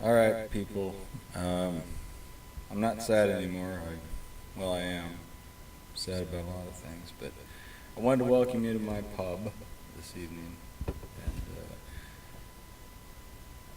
All right, people. I'm not sad anymore. Well, I am sad about a lot of things, but I wanted to welcome you to my pub this evening. And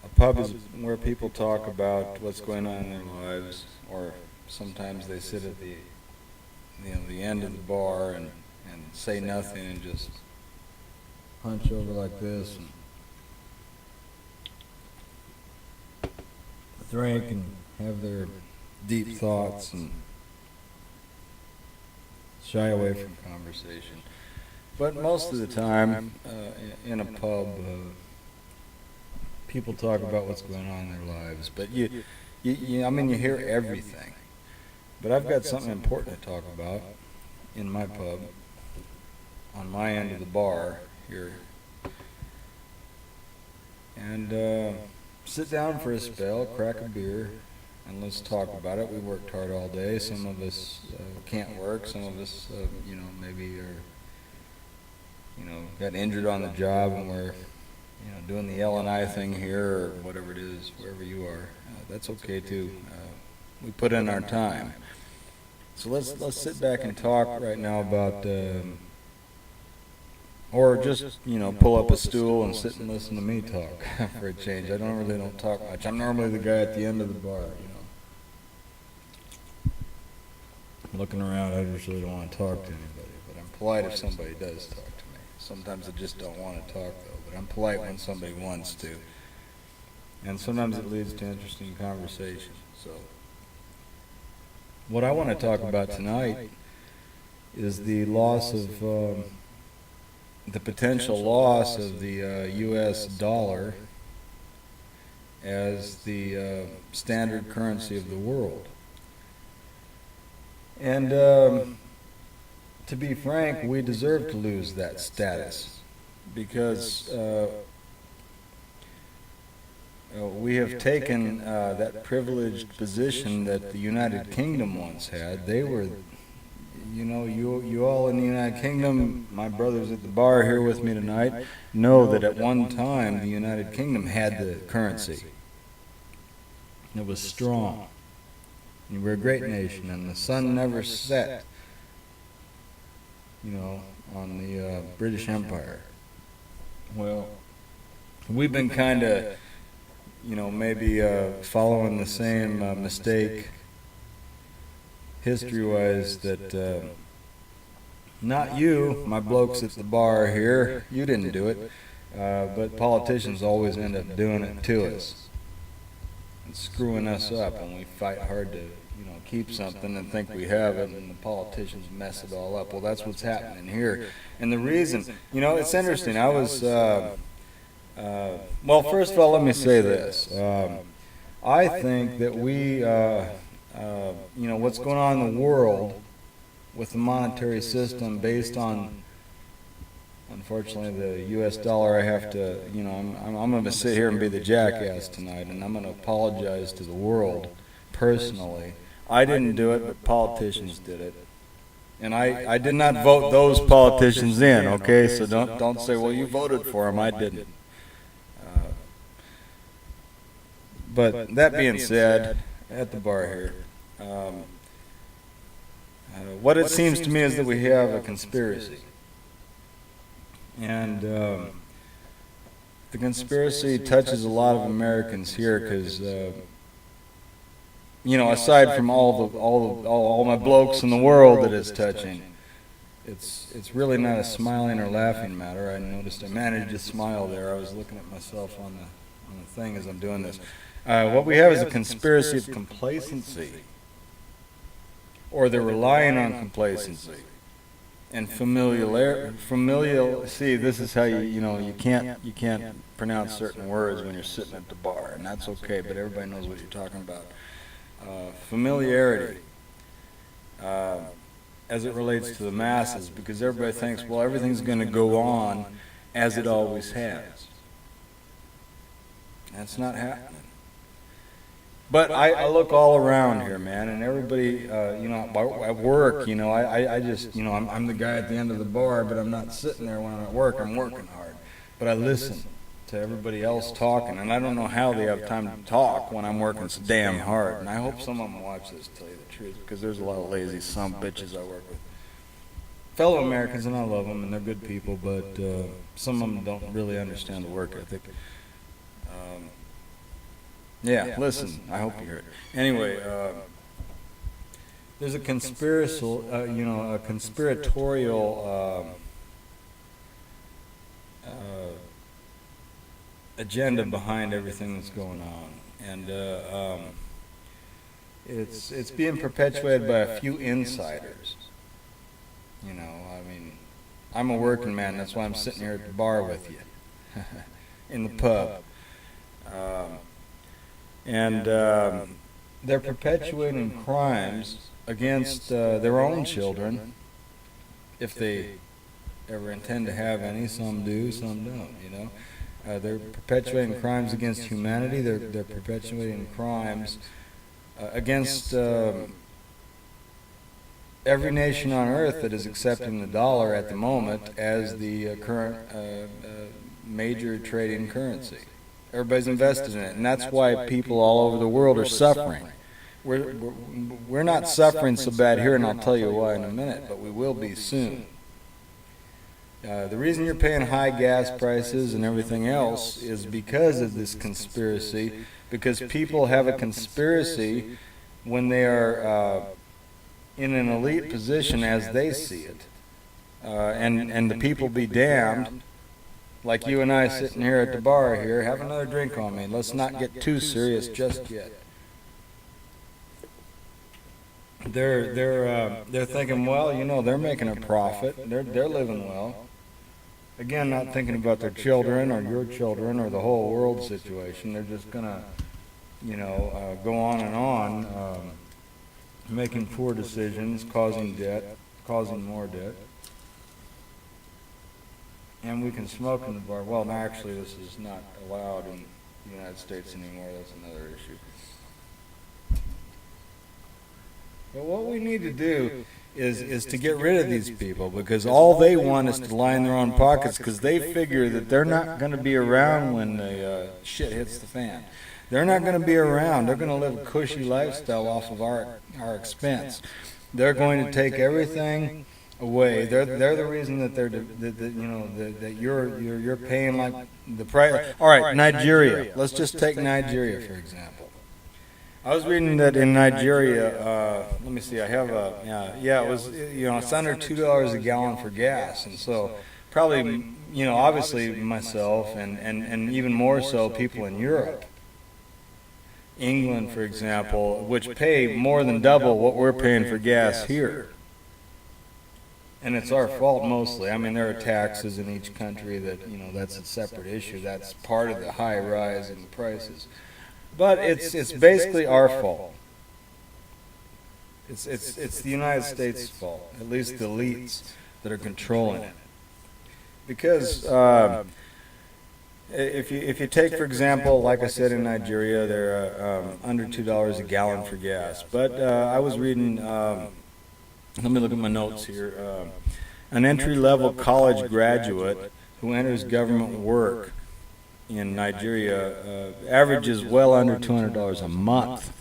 a pub is where people talk about what's going on in their lives, or sometimes they sit at the end of the bar and say nothing and just hunch over like this and drink and have their deep thoughts and shy away from conversation. But most of the time, in a pub, people talk about what's going on in their lives. But I mean, you hear everything. But I've got something important to talk about in my pub, on my end of the bar here. And sit down for a spell, crack a beer, and let's talk about it. We worked hard all day. Some of us can't work. Some of us, maybe are, got injured on the job, and we're, doing the L&I thing here or whatever it is, wherever you are. That's okay too. We put in our time. So let's sit back and talk right now about, or just pull up a stool and sit and listen to me talk for a change. I don't talk much. I'm normally the guy at the end of the bar. Looking around, I just really don't want to talk to anybody, but I'm polite if somebody does talk to me. Sometimes I just don't want to talk though, but I'm polite when somebody wants to. And sometimes it leads to interesting conversation. So what I want to talk about tonight is the loss of, the potential loss of the U.S. dollar as the standard currency of the world. And to be frank, we deserve to lose that status because we have taken that privileged position that the United Kingdom once had. They were, you all in the United Kingdom, my brothers at the bar here with me tonight, know that at one time the United Kingdom had the currency. It was strong. And we're a great nation, and the sun never set, on the British Empire. Well, we've been kind of, maybe following the same mistake history-wise that not you, my blokes at the bar here, you didn't do it, but politicians always end up doing it to us and screwing us up, and we fight hard to keep something and think we have it, and the politicians mess it all up. Well, that's what's happening here. And the reason, it's interesting. I was, well, first of all, let me say this. I think that we, what's going on in the world with the monetary system based on, unfortunately, the U.S. dollar, I have to, I'm going to sit here and be the jackass tonight, and I'm going to apologize to the world personally. I didn't do it, but politicians did it. And I did not vote those politicians in, okay? So don't say, well, you voted for them. I didn't. But that being said, at the bar here, what it seems to me is that we have a conspiracy. And the conspiracy touches a lot of Americans here because, aside from all my blokes in the world that it's touching, it's really not a smiling or laughing matter. I noticed I managed to smile there. I was looking at myself on the thing as I'm doing this. What we have is a conspiracy of complacency, or they're relying on complacency and familial. See, this is how you can't pronounce certain words when you're sitting at the bar, and that's okay. But everybody knows what you're talking about. Familiarity as it relates to the masses, because everybody thinks, well, everything's going to go on as it always has. That's not happening. But I look all around here, man, and everybody, at work, I just, I'm the guy at the end of the bar, but I'm not sitting there when I'm at work. I'm working hard. But I listen to everybody else talking, and I don't know how they have time to talk when I'm working so damn hard. And I hope some of them watch this, to tell you the truth, because there's a lot of lazy bitches I work with. Fellow Americans, and I love them, and they're good people, but some of them don't really understand the work ethic. Yeah, listen, I hope you heard it. Anyway, there's a conspiratorial agenda behind everything that's going on, and it's being perpetuated by a few insiders. You know, I mean, I'm a working man. That's why I'm sitting here at the bar with you, in the pub, and they're perpetuating crimes against their own children, if they ever intend to have any. Some do, some don't. You know. They're perpetuating crimes against humanity. They're perpetuating crimes against every nation on earth that is accepting the dollar at the moment as the current major trading currency. Everybody's invested in it, and that's why people all over the world are suffering. We're not suffering so bad here, and I'll tell you why in a minute, but we will be soon. The reason you're paying high gas prices and everything else is because of this conspiracy, because people have a conspiracy when they are in an elite position as they see it. And the people be damned, like you and I sitting here at the bar here. Have another drink on me. Let's not get too serious just yet. They're thinking, well, you know, they're making a profit. They're living well. Again, not thinking about their children or your children or the whole world situation. They're just gonna, you know, go on and on, making poor decisions, causing debt, causing more debt. And we can smoke in the bar. Well, no, actually, this is not allowed in the United States anymore. That's another issue. But what we need to do is to get rid of these people, because all they want is to line their own pockets, because they figure that they're not going to be around when the shit hits the fan. They're not going to be around. They're going to live a cushy lifestyle off of our expense. They're going to take everything away. They're the reason that that you're paying like the price. All right, Nigeria. Let's just take Nigeria for example. I was reading that in Nigeria, let me see, I have it was, it's under $2 a gallon for gas, and so probably, obviously myself and even more so people in Europe, England, for example, which pay more than double what we're paying for gas here. And it's our fault mostly. I mean, there are taxes in each country that, that's a separate issue. That's part of the high rise in prices. But it's basically our fault. It's the United States' fault, at least the elites that are controlling it. Because if you take, for example, like I said, in Nigeria, they're under $2 a gallon for gas. But I was reading, let me look at my notes here, an entry-level college graduate who enters government work in Nigeria averages well under $200 a month.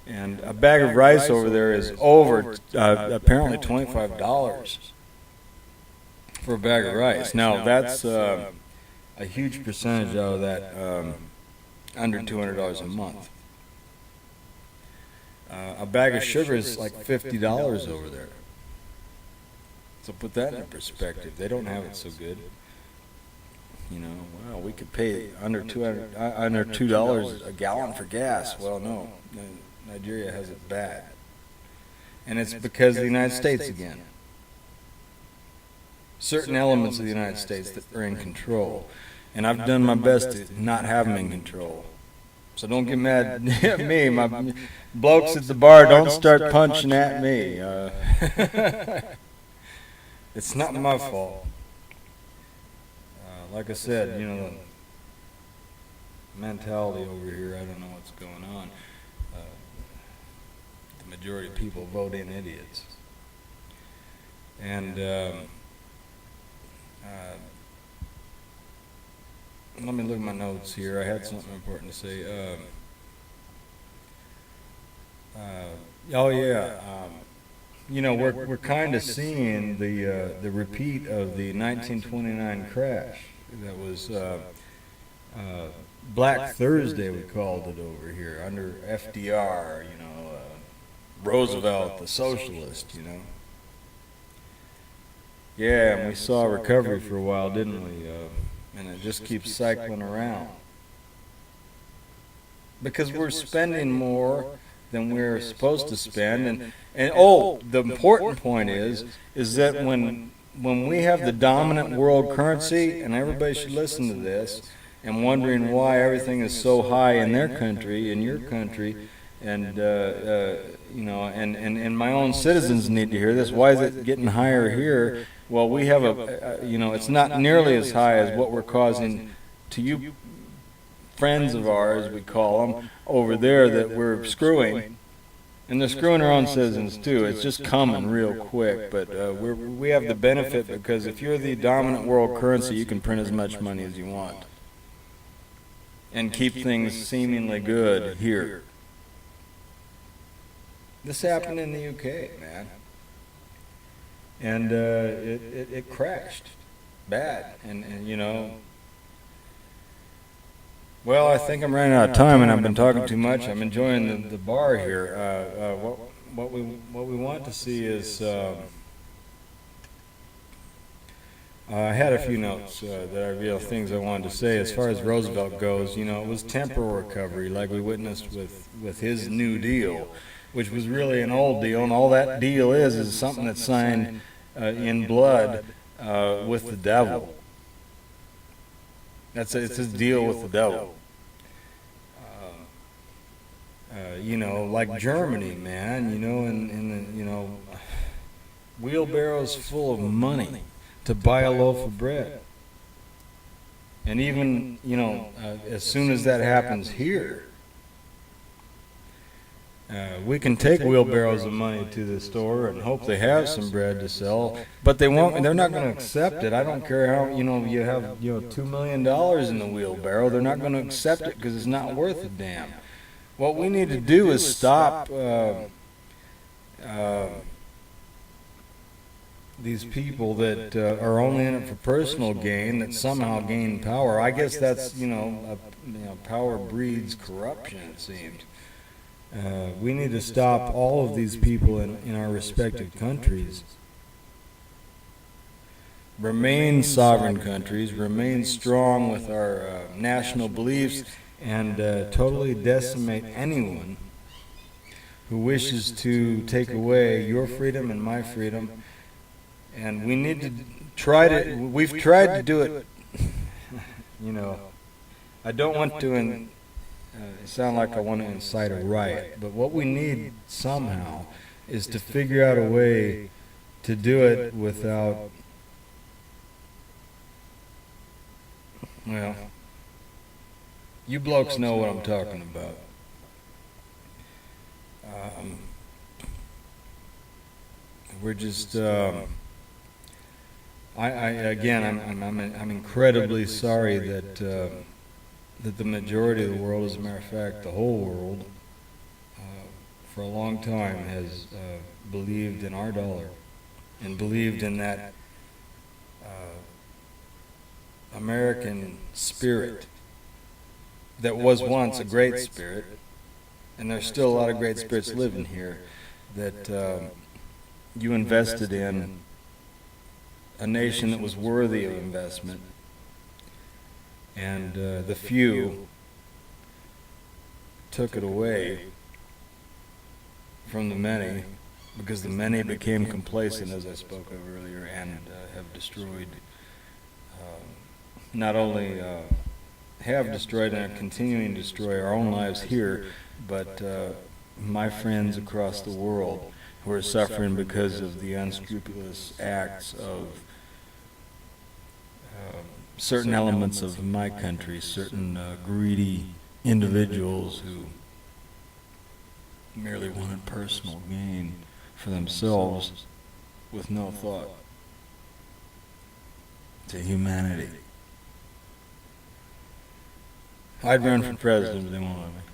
And a bag of rice over there is over, apparently $25 for a bag of rice. Now, that's a huge percentage out of that under $200 a month. A bag of sugar is like $50 over there. So put that in perspective. They don't have it so good. Wow, we could pay under $2 a gallon for gas. Well, no, Nigeria has it bad, and it's because of the United States again. Certain elements of the United States that are in control, and I've done my best to not have them in control. So don't get mad at me. My blokes at the bar, don't start punching at me. It's not my fault. Like I said, the mentality over here, I don't know what's going on. The majority of people vote in idiots. And let me look at my notes here. I had something important to say. Oh yeah. You know, we're kind of seeing the repeat of the 1929 crash. That was Black Thursday, we called it over here under FDR. You know, Roosevelt, the socialist. You know. Yeah, and we saw recovery for a while, didn't we? And it just keeps cycling around because we're spending more than we're supposed to spend, and oh, the important point is that when we have the dominant world currency, and everybody should listen to this, and wondering why everything is so high in their country, in your country, and you know, and my own citizens need to hear this. Why is it getting higher here? Well, we have you know, it's not nearly as high as what we're causing to you friends of ours, we call them, over there that we're screwing. And they're screwing our own citizens too. It's just coming real quick. But we have the benefit because if you're the dominant world currency, you can print as much money as you want. And keep things seemingly good here. This happened in the UK, man. And it crashed bad. And you know, well, I think I'm running out of time, and I've been talking too much. I'm enjoying the bar here. What we want to see is I had a few notes that I real things I wanted to say. As far as Roosevelt goes, you know, it was temporal recovery, like we witnessed with his New Deal, which was really an old deal, and all that deal is something that's signed in blood with the devil. It's his deal with the devil. You know, like Germany, man. You know, in you know, wheelbarrows full of money to buy a loaf of bread. And even, you know, as soon as that happens here, we can take wheelbarrows of money to the store and hope they have some bread to sell, but they won't. They're not going to accept it. I don't care how, you know, you have, you know, $2 million in the wheelbarrow. They're not going to accept it because it's not worth a damn. What we need to do is stop these people that are only in it for personal gain, that somehow gain power. I guess that's, you know, power breeds corruption, it seems. We need to stop all of these people in our respective countries. Remain sovereign countries, remain strong with our national beliefs, and totally decimate anyone who wishes to take away your freedom and my freedom. And we need to we've tried to do it, you know, I don't want to sound like I want to incite a riot, but what we need somehow is to figure out a way to do it without, well, you blokes know what I'm talking about. We're just, I'm incredibly sorry that that the majority of the world, as a matter of fact, the whole world, for a long time has believed in our dollar and believed in that American spirit that was once a great spirit, and there's still a lot of great spirits living here, that you invested in a nation that was worthy of investment, and the few took it away from the many, because the many became complacent, as I spoke of earlier, and have destroyed, not only have destroyed and are continuing to destroy our own lives here, but my friends across the world who are suffering because of the unscrupulous acts of certain elements of my country, certain greedy individuals who merely wanted personal gain for themselves with no thought to humanity. I'd run for president if they wanted me.